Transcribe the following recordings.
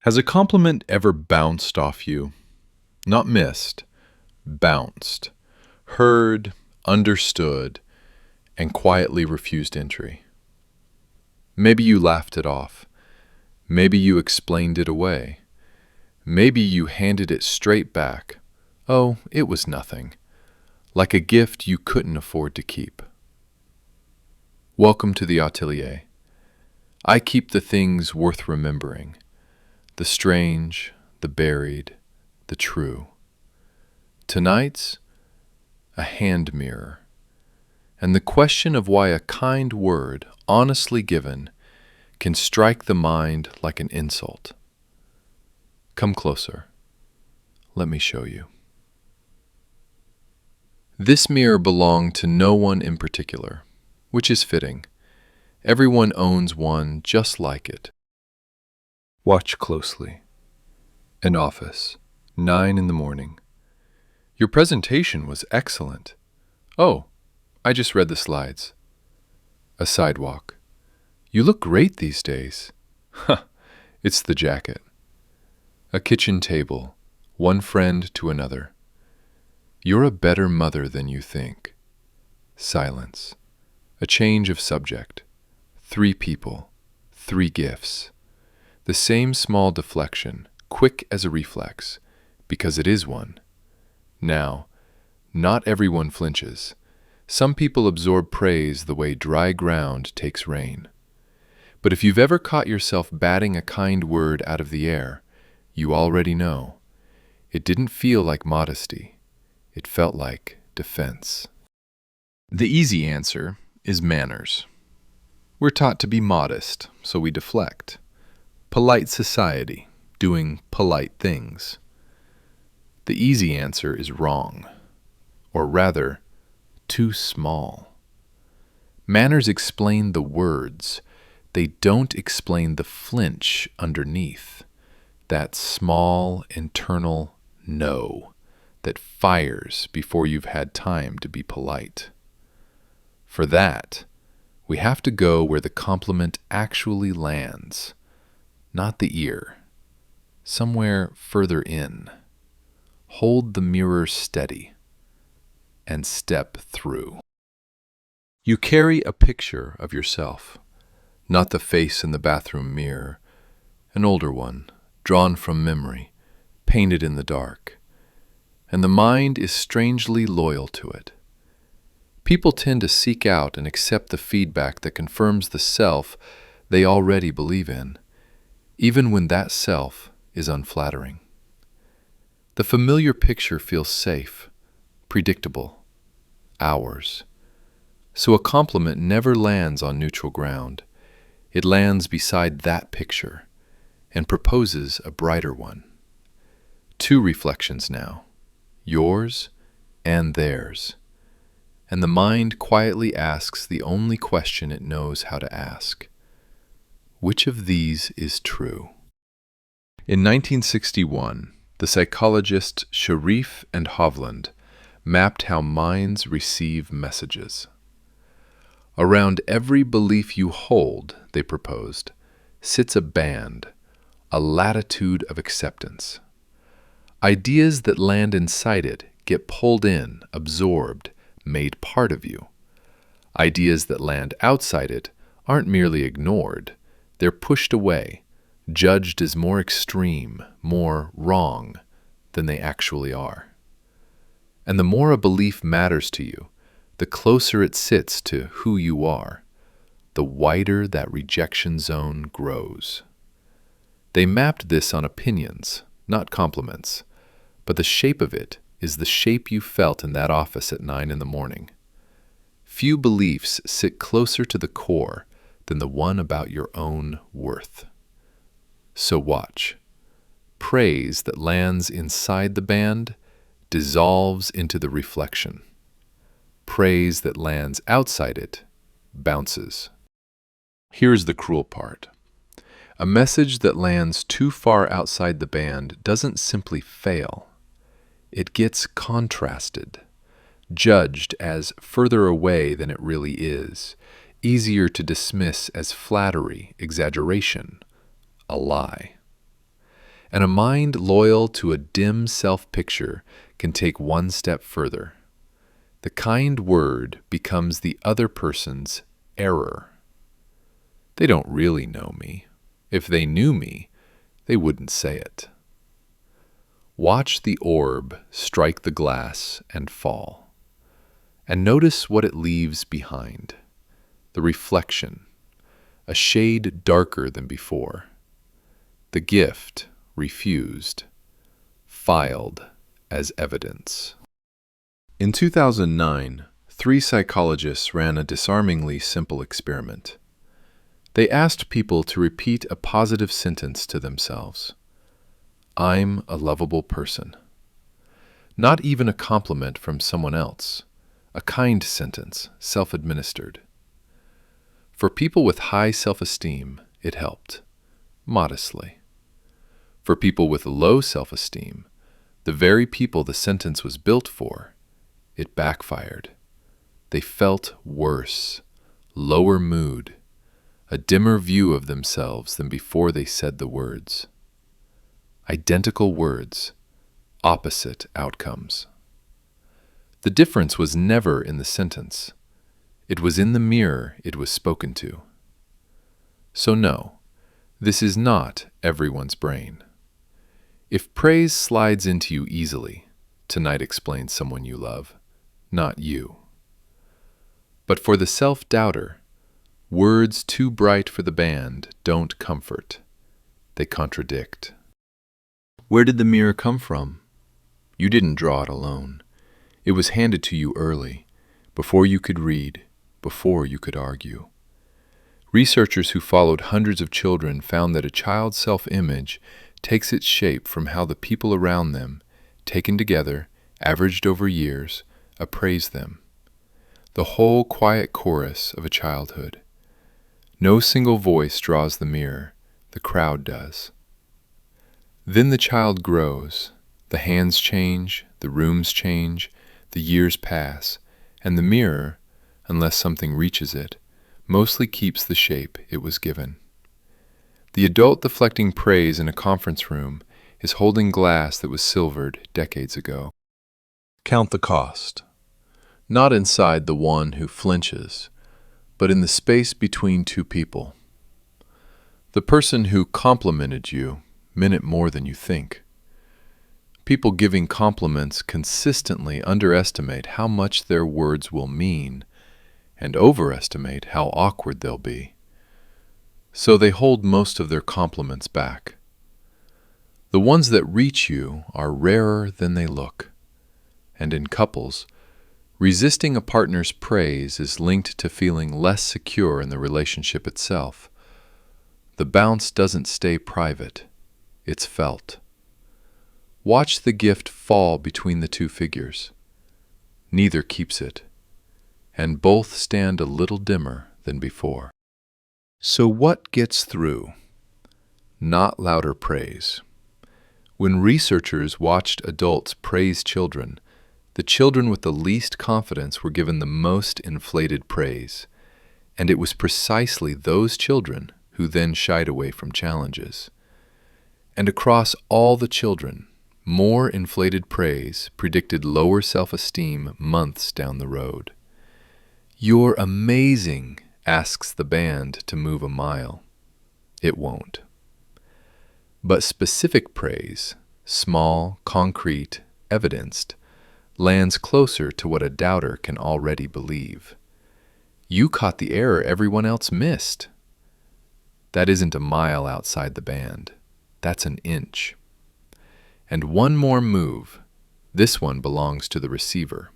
Has a compliment ever bounced off you? Not missed, bounced. Heard, understood, and quietly refused entry. Maybe you laughed it off. Maybe you explained it away. Maybe you handed it straight back. Oh, it was nothing. Like a gift you couldn't afford to keep. Welcome to the atelier. I keep the things worth remembering. The strange, the buried, the true. Tonight's a hand mirror, and the question of why a kind word, honestly given, can strike the mind like an insult. Come closer. Let me show you. This mirror belonged to no one in particular, which is fitting. Everyone owns one just like it. Watch closely. An office, 9 in the morning. Your presentation was excellent. Oh, I just read the slides. A sidewalk. You look great these days. Huh, it's the jacket. A kitchen table, one friend to another. You're a better mother than you think. Silence. A change of subject. 3 people, 3 gifts. The same small deflection, quick as a reflex, because it is one. Now, not everyone flinches. Some people absorb praise the way dry ground takes rain. But if you've ever caught yourself batting a kind word out of the air, you already know. It didn't feel like modesty. It felt like defense. The easy answer is manners. We're taught to be modest, so we deflect. Polite society, doing polite things. The easy answer is wrong, or rather, too small. Manners explain the words. They don't explain the flinch underneath. That small, internal no that fires before you've had time to be polite. For that, we have to go where the compliment actually lands, not the ear, somewhere further in. Hold the mirror steady and step through. You carry a picture of yourself, not the face in the bathroom mirror, an older one, drawn from memory, painted in the dark, and the mind is strangely loyal to it. People tend to seek out and accept the feedback that confirms the self they already believe in, even when that self is unflattering. The familiar picture feels safe, predictable, ours. So a compliment never lands on neutral ground. It lands beside that picture and proposes a brighter one. 2 reflections now, yours and theirs. And the mind quietly asks the only question it knows how to ask. Which of these is true? In 1961, the psychologists Sharif and Hovland mapped how minds receive messages. Around every belief you hold, they proposed, sits a band, a latitude of acceptance. Ideas that land inside it get pulled in, absorbed, made part of you. Ideas that land outside it aren't merely ignored, they're pushed away, judged as more extreme, more wrong than they actually are. And the more a belief matters to you, the closer it sits to who you are, the wider that rejection zone grows. They mapped this on opinions, not compliments, but the shape of it is the shape you felt in that office at 9 in the morning. Few beliefs sit closer to the core than the one about your own worth. So watch. Praise that lands inside the band dissolves into the reflection. Praise that lands outside it bounces. Here's the cruel part. A message that lands too far outside the band doesn't simply fail. It gets contrasted, judged as further away than it really is, easier to dismiss as flattery, exaggeration, a lie. And a mind loyal to a dim self-picture can take one step further. The kind word becomes the other person's error. They don't really know me. If they knew me, they wouldn't say it. Watch the orb strike the glass and fall. And notice what it leaves behind. The reflection, a shade darker than before. The gift refused, filed as evidence. In 2009, 3 psychologists ran a disarmingly simple experiment. They asked people to repeat a positive sentence to themselves. I'm a lovable person. Not even a compliment from someone else, a kind sentence, self-administered. For people with high self-esteem, it helped, modestly. For people with low self-esteem, the very people the sentence was built for, it backfired. They felt worse, lower mood, a dimmer view of themselves than before they said the words. Identical words, opposite outcomes. The difference was never in the sentence. It was in the mirror it was spoken to. So no, this is not everyone's brain. If praise slides into you easily, tonight explains someone you love, not you. But for the self-doubter, words too bright for the band don't comfort. They contradict. Where did the mirror come from? You didn't draw it alone. It was handed to you early, before you could read, before you could argue. Researchers who followed hundreds of children found that a child's self-image takes its shape from how the people around them, taken together, averaged over years, appraise them. The whole quiet chorus of a childhood. No single voice draws the mirror, the crowd does. Then the child grows, the hands change, the rooms change, the years pass, and the mirror, unless something reaches it, mostly keeps the shape it was given. The adult deflecting praise in a conference room is holding glass that was silvered decades ago. Count the cost. Not inside the one who flinches, but in the space between two people. The person who complimented you meant it more than you think. People giving compliments consistently underestimate how much their words will mean and overestimate how awkward they'll be. So they hold most of their compliments back. The ones that reach you are rarer than they look. And in couples, resisting a partner's praise is linked to feeling less secure in the relationship itself. The bounce doesn't stay private, it's felt. Watch the gift fall between the two figures. Neither keeps it, and both stand a little dimmer than before. So what gets through? Not louder praise. When researchers watched adults praise children, the children with the least confidence were given the most inflated praise, and it was precisely those children who then shied away from challenges. And across all the children, more inflated praise predicted lower self-esteem months down the road. "You're amazing," asks the band to move a mile. It won't. But specific praise, small, concrete, evidenced, lands closer to what a doubter can already believe. You caught the error everyone else missed. That isn't a mile outside the band. That's an inch. And one more move. This one belongs to the receiver.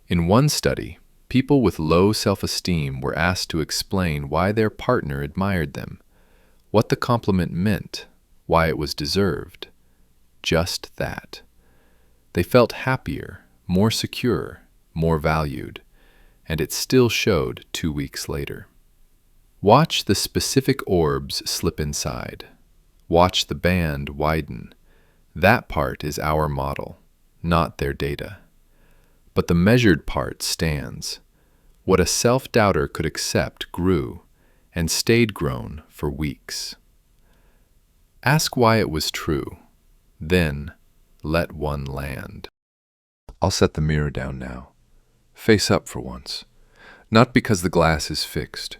In one study, people with low self-esteem were asked to explain why their partner admired them, what the compliment meant, why it was deserved. Just that. They felt happier, more secure, more valued, and it still showed 2 weeks later. Watch the specific orbs slip inside. Watch the band widen. That part is our model, not their data. But the measured part stands. What a self-doubter could accept grew, and stayed grown for weeks. Ask why it was true. Then, let one land. I'll set the mirror down now. Face up for once. Not because the glass is fixed,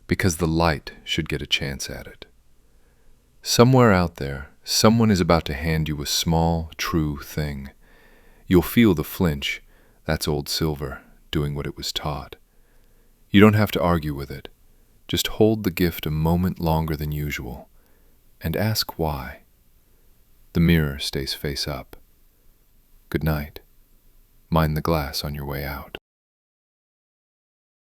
because the light should get a chance at it. Somewhere out there, someone is about to hand you a small, true thing. You'll feel the flinch, that's old silver, doing what it was taught. You don't have to argue with it. Just hold the gift a moment longer than usual, and ask why. The mirror stays face up. Good night. Mind the glass on your way out.